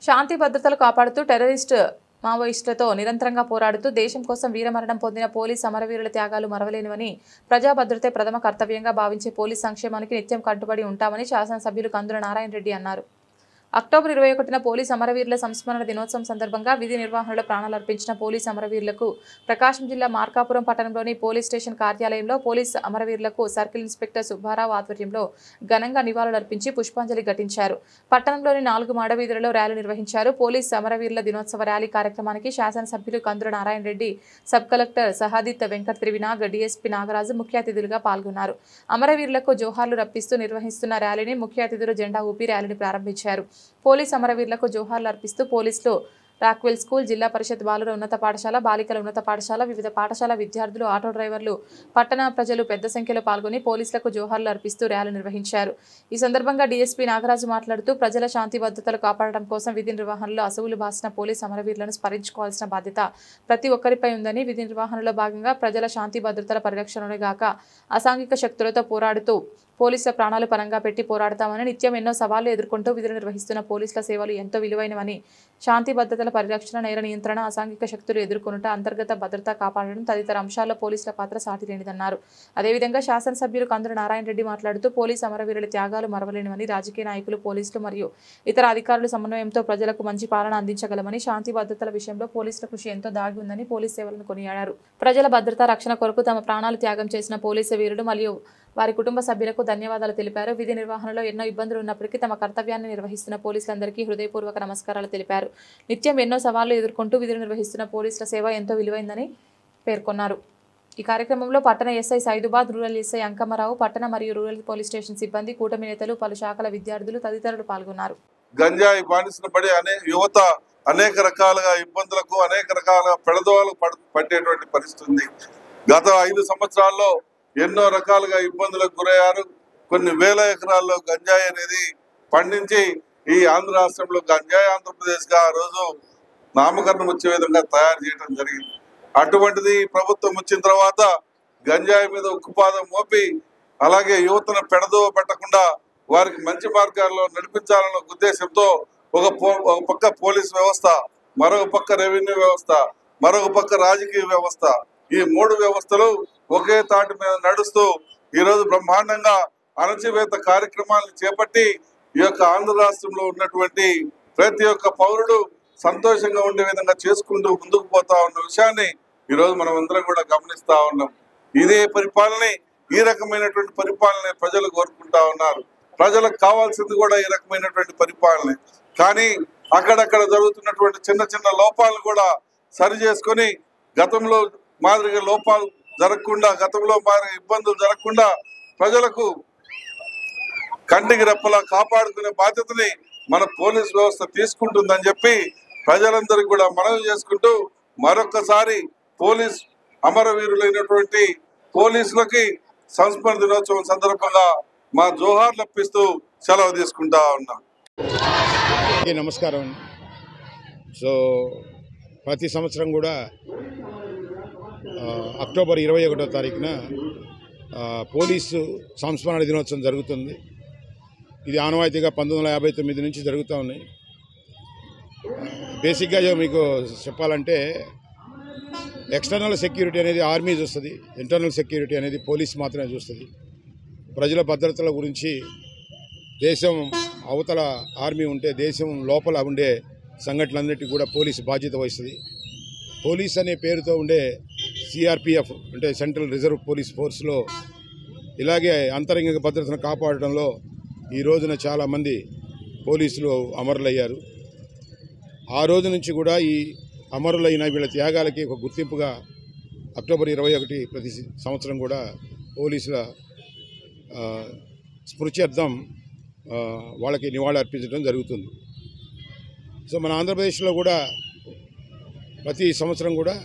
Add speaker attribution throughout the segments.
Speaker 1: శాంతి భద్రతలు కాపాడుతూ టెర్రరిస్ట్ మావోయిస్టులతో నిరంతరంగా పోరాడుతూ దేశం కోసం వీరమరణం పొందిన పోలీస్ అమరవీరుల త్యాగాలు మరవలేనివని ప్రజా భద్రతే ప్రథమ కర్తవ్యంగా భావించే పోలీస్ సంక్షేమానికి నిత్యం కట్టుబడి ఉంటామని శాసనసభ్యులు కందుల నారాయణ రెడ్డి అన్నారు. అక్టోబర్ 21న పోలీస్ అమరవీరుల సంస్మరణ దినోత్సవం సందర్భంగా విధి నిర్వహణలో ప్రాణాలు అర్పించిన పోలీస్ అమరవీరులకు ప్రకాశం జిల్లా మార్కాపురం పట్టణంలోని పోలీస్ స్టేషన్ కార్యాలయంలో పోలీస్ అమరవీరులకు సర్కిల్ ఇన్స్పెక్టర్ సుబ్బారావు ఆధ్వర్యంలో ఘనంగా నివాళులర్పించి పుష్పాంజలి ఘటించారు. పట్టణంలోని 4 మాడవీధులలో ర్యాలీ నిర్వహించారు. పోలీస్ అమరవీరుల దినోత్సవ ర్యాలీ కార్యక్రమానికి శాసనసభ్యులు Kandula Narayana Reddy, sub collector Sahadith Venkat Trivinag, DSP Nagaraju ముఖ్య అతిథులుగా పాల్గొన్నారు. అమరవీరులకు జోహార్లు రప్పిస్తూ నిర్వహిస్తున్న ర్యాలీని ముఖ్య అతిథులు జెండా ఊపి ర్యాలీని ప్రారంభించారు. పోలీస్ అమరవీరులకు జోహార్లు అర్పిస్తూ పోలీసులు రాక్వెల్ స్కూల్, జిల్లా పరిషత్ బాలుర ఉన్నత పాఠశాల, బాలికల ఉన్నత పాఠశాల, వివిధ పాఠశాల విద్యార్థులు, ఆటో డ్రైవర్లు, పట్టణ ప్రజలు పెద్ద సంఖ్యలో పాల్గొని పోలీసులకు జోహార్లు అర్పిస్తూ ర్యాలీ నిర్వహించారు. ఈ సందర్భంగా డీఎస్పీ నాగరాజు మాట్లాడుతూ ప్రజల శాంతి భద్రతలు కాపాడడం కోసం విధి నిర్వహణలో అసువులు బాసిన పోలీస్ అమరవీరులను స్మరించుకోవాల్సిన బాధ్యత ప్రతి ఒక్కరిపై ఉందని, విధి నిర్వహణలో భాగంగా ప్రజల శాంతి భద్రతల పరిరక్షణనే గాక అసాంఘిక శక్తులతో పోరాడుతూ పోలీసుల ప్రాణాలు పరంగా పెట్టి పోరాడతామని, నిత్యం ఎన్నో సవాళ్లు ఎదుర్కొంటూ విధులు నిర్వహిస్తున్న పోలీసుల సేవలు ఎంతో విలువైనవని, శాంతి భద్రతల పరిరక్షణ, నేర నియంత్రణ, అసాంఘిక శక్తులు ఎదుర్కొనుట, అంతర్గత భద్రత కాపాడడం తదితర అంశాల్లో పోలీసుల పాత్ర సాటిలేనిదన్నారు. అదేవిధంగా శాసనసభ్యులు కందుల నారాయణ రెడ్డి మాట్లాడుతూ పోలీసు అమరవీరుల త్యాగాలు మరవలేనివని, రాజకీయ నాయకులు, పోలీసులు మరియు ఇతర అధికారుల సమన్వయంతో ప్రజలకు మంచి పాలన అందించగలమని, శాంతి భద్రతల విషయంలో పోలీసుల కృషి ఎంతో దాగి ఉందని పోలీసు సేవలను కొనియాడారు. ప్రజల భద్రత రక్షణ కొరకు తమ ప్రాణాలు త్యాగం చేసిన పోలీసు వీరుడు మరియు వారి కుటుంబ సభ్యులకు ధన్యవాదాలు తెలిపారు. విధి నిర్వహణలో ఎన్నో ఇబ్బందులు ఉన్నప్పటికీ తమ కర్తవ్యాన్ని నిర్వహిస్తున్న పోలీసులందరికీ హృదయపూర్వక నమస్కారాలు తెలిపారు. నిత్యం ఎన్నో సవాళ్లు ఎదుర్కొంటూ విధులు నిర్వహిస్తున్న పోలీసుల సేవ ఎంతో విలువైందని పేర్కొన్నారు. ఈ కార్యక్రమంలో పట్టణ ఎస్ఐ సైదుబాద్, రూరల్ ఎస్ఐ అంకమ్మరావు, పట్టణ మరియు రూరల్ పోలీస్ స్టేషన్ సిబ్బంది, కూటమి నేతలు, పలు శాఖల విద్యార్థులు తదితరులు పాల్గొన్నారు.
Speaker 2: గంజాయి బానిసను పడి యువత అనేక రకాలుగా ఇబ్బందులకు, అనేక రకాల పెడదోవలకు పట్టేటువంటి పరిస్థితి ఉంది. గత 5 సంవత్సరాల్లో ఎన్నో రకాలుగా ఇబ్బందులకు గురయ్యారు. కొన్ని వేల ఎకరాల్లో గంజాయి అనేది పండించి ఈ ఆంధ్ర రాష్ట్రంలో గంజాయి ఆంధ్రప్రదేశ్గా ఆ రోజు నామకరణం వచ్చే విధంగా తయారు చేయడం జరిగింది. అటువంటిది ప్రభుత్వం వచ్చిన తర్వాత గంజాయి మీద ఉక్కుపాదం మోపి అలాగే యువతను పెడదోవ పెట్టకుండా వారికి మంచి మార్గాల్లో నడిపించాలన్న ఉద్దేశంతో ఒక పక్క పోలీస్ వ్యవస్థ, మరొక పక్క రెవెన్యూ వ్యవస్థ, మరొక పక్క రాజకీయ వ్యవస్థ, ఈ 3 వ్యవస్థలు ఒకే తాటి మీద నడుస్తూ ఈరోజు బ్రహ్మాండంగా అణచివేత కార్యక్రమాలను చేపట్టి ఈ యొక్క ఆంధ్ర రాష్ట్రంలో ఉన్నటువంటి ప్రతి ఒక్క పౌరుడు సంతోషంగా ఉండే విధంగా చేసుకుంటూ ముందుకు పోతా ఉన్న విషయాన్ని ఈరోజు మనం అందరం కూడా గమనిస్తా ఉన్నాం. ఇదే పరిపాలన, ఈ రకమైనటువంటి పరిపాలన ప్రజలు కోరుకుంటా ఉన్నారు. ప్రజలకు కావాల్సింది కూడా ఈ రకమైనటువంటి పరిపాలన. కానీ అక్కడక్కడ జరుగుతున్నటువంటి చిన్న చిన్న లోపాలను కూడా సరి చేసుకొని గతంలో మాదిరిగా లోపాలు జరగకుండా, గతంలో మాదిరిగా ఇబ్బందులు జరగకుండా ప్రజలకు కంటికి రెప్పలా కాపాడుకునే బాధ్యతని మన పోలీస్ వ్యవస్థ తీసుకుంటుందని చెప్పి ప్రజలందరికీ కూడా మనవి చేసుకుంటూ మరొక్కసారి పోలీస్ అమరవీరులైనటువంటి పోలీసులకి సంస్మరణ దినోత్సవం సందర్భంగా మా జోహార్లు అర్పిస్తూ సెలవు తీసుకుంటా ఉన్నాం.
Speaker 3: నమస్కారం. సో ప్రతి సంవత్సరం కూడా అక్టోబర్ 21వ తారీఖున పోలీసు సంస్మరణ దినోత్సవం జరుగుతుంది. ఇది ఆనవాయితీగా 1959 నుంచి జరుగుతూ ఉన్నాయి. బేసిక్గా మీకు చెప్పాలంటే ఎక్స్టర్నల్ సెక్యూరిటీ అనేది ఆర్మీ చూస్తుంది, ఇంటర్నల్ సెక్యూరిటీ అనేది పోలీస్ మాత్రమే చూస్తుంది. ప్రజల భద్రతల గురించి దేశం అవతల ఆర్మీ ఉంటే దేశం లోపల ఉండే సంఘటనలన్నిటికీ కూడా పోలీసు బాధ్యత వహిస్తుంది. పోలీస్ అనే పేరుతో ఉండే సిఆర్పిఎఫ్ అంటే సెంట్రల్ రిజర్వ్ పోలీస్ ఫోర్స్లో ఇలాగే అంతరంగిక భద్రతను కాపాడడంలో ఈ రోజున చాలామంది పోలీసులు అమరులయ్యారు. ఆ రోజు నుంచి కూడా ఈ అమరులైన వీళ్ళ త్యాగాలకి ఒక గుర్తింపుగా అక్టోబర్ 21 ప్రతి సంవత్సరం కూడా పోలీసుల స్మృత్యర్థం వాళ్ళకి నివాళి అర్పించడం జరుగుతుంది. సో మన ఆంధ్రప్రదేశ్లో కూడా ప్రతి సంవత్సరం కూడా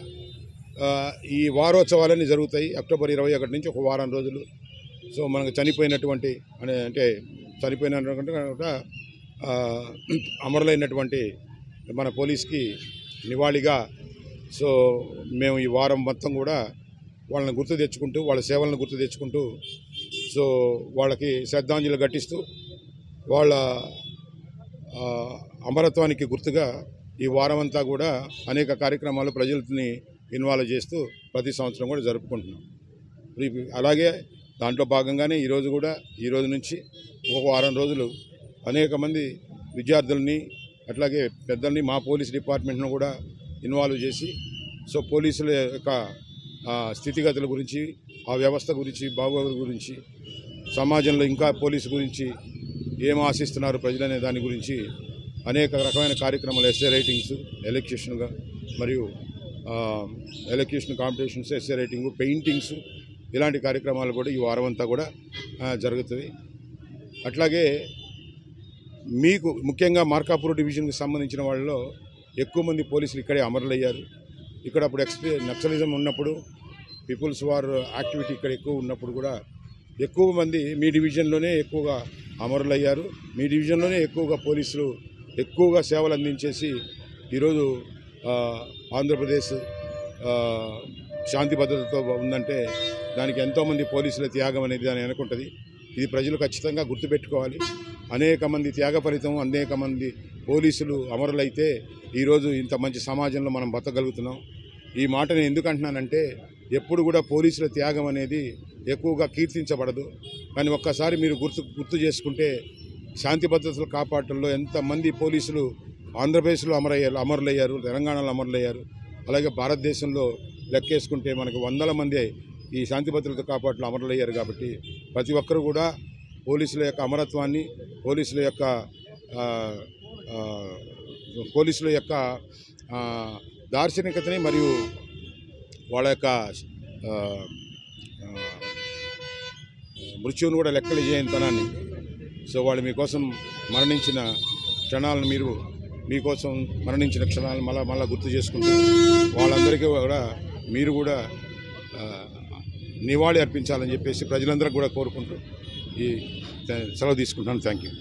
Speaker 3: ఈ వారోత్సవాలన్నీ జరుగుతాయి. అక్టోబర్ 21 నుంచి ఒక వారం రోజులు. సో మనకు చనిపోయినటువంటి అంటే చనిపోయినటువంటి అమరులైనటువంటి మన పోలీస్కి నివాళిగా సో మేము ఈ వారం మొత్తం కూడా వాళ్ళని గుర్తు తెచ్చుకుంటూ, వాళ్ళ సేవలను గుర్తు తెచ్చుకుంటూ, సో వాళ్ళకి శ్రద్ధాంజలి ఘటిస్తూ వాళ్ళ అమరత్వానికి గుర్తుగా ఈ వారమంతా కూడా అనేక కార్యక్రమాలు ప్రజల్ని ఇన్వాల్వ్ చేస్తూ ప్రతి సంవత్సరం కూడా జరుపుకుంటున్నాం. అలాగే దాంట్లో భాగంగానే ఈరోజు నుంచి ఒక వారం రోజులు అనేక మంది విద్యార్థుల్ని అట్లాగే పెద్దల్ని మా పోలీస్ డిపార్ట్మెంట్ను కూడా ఇన్వాల్వ్ చేసి సో పోలీసుల యొక్క స్థితిగతుల గురించి, ఆ వ్యవస్థ గురించి, బాగోగుల గురించి, సమాజంలో ఇంకా పోలీసు గురించి ఏం ఆశిస్తున్నారు ప్రజలనే దాని గురించి అనేక రకమైన కార్యక్రమాలు, ఎస్ఏ రైటింగ్స్, ఎలక్యూషన్గా మరియు elocution competitions, essay writing, paintings, ఇలాంటి కార్యక్రమాలు కూడా ఈ వారం అంతా కూడా జరుగుతుంది. అట్లాగే మీకు ముఖ్యంగా మార్కాపూర్ డివిజన్కి సంబంధించిన వాళ్ళలో ఎక్కువ మంది పోలీసులు ఇక్కడే అమరులయ్యారు. ఇక్కడ అప్పుడు నక్సలిజం ఉన్నప్పుడు, పీపుల్స్ వార్ యాక్టివిటీ ఇక్కడ ఎక్కువ ఉన్నప్పుడు కూడా ఎక్కువ మంది మీ డివిజన్లోనే ఎక్కువగా అమరులయ్యారు. మీ డివిజన్లోనే ఎక్కువగా పోలీసులు ఎక్కువగా సేవలు అందించేసి ఈరోజు ఆంధ్రప్రదేశ్ శాంతి భద్రతతో ఉందంటే దానికి ఎంతోమంది పోలీసుల త్యాగం అనేది దాన్ని అనుకుంటుంది. ఇది ప్రజలు ఖచ్చితంగా గుర్తుపెట్టుకోవాలి. అనేక మంది త్యాగ ఫలితం, అనేక మంది పోలీసులు అమరులైతే ఈరోజు ఇంత మంచి సమాజంలో మనం బతకగలుగుతున్నాం. ఈ మాట నేను ఎందుకు అంటున్నానంటే ఎప్పుడు కూడా పోలీసుల త్యాగం అనేది ఎక్కువగా కీర్తించబడదు. కానీ ఒక్కసారి మీరు గుర్తు చేసుకుంటే శాంతి భద్రతలు కాపాడటంలో ఎంతమంది పోలీసులు ఆంధ్రప్రదేశ్లో అమరులయ్యారు, తెలంగాణలో అమరులయ్యారు. అలాగే భారతదేశంలో లెక్కేసుకుంటే మనకు వందల మంది ఈ శాంతి భద్రత కాపాడటంలో అమరులయ్యారు. కాబట్టి ప్రతి ఒక్కరూ కూడా పోలీసుల యొక్క అమరత్వాన్ని, పోలీసుల యొక్క దార్శనికతని మరియు వాళ్ళ యొక్క మృత్యువును కూడా లెక్కలు చేయనితనాన్ని, సో వాళ్ళు మీకోసం మరణించిన క్షణాలను మీకోసం మరణించిన క్షణాలను మళ్ళా గుర్తు చేసుకుంటూ వాళ్ళందరికీ కూడా మీరు కూడా నివాళి అర్పించాలని చెప్పేసి ప్రజలందరికీ కూడా కోరుకుంటూ ఈ సెలవు తీసుకుంటాను. Thank you.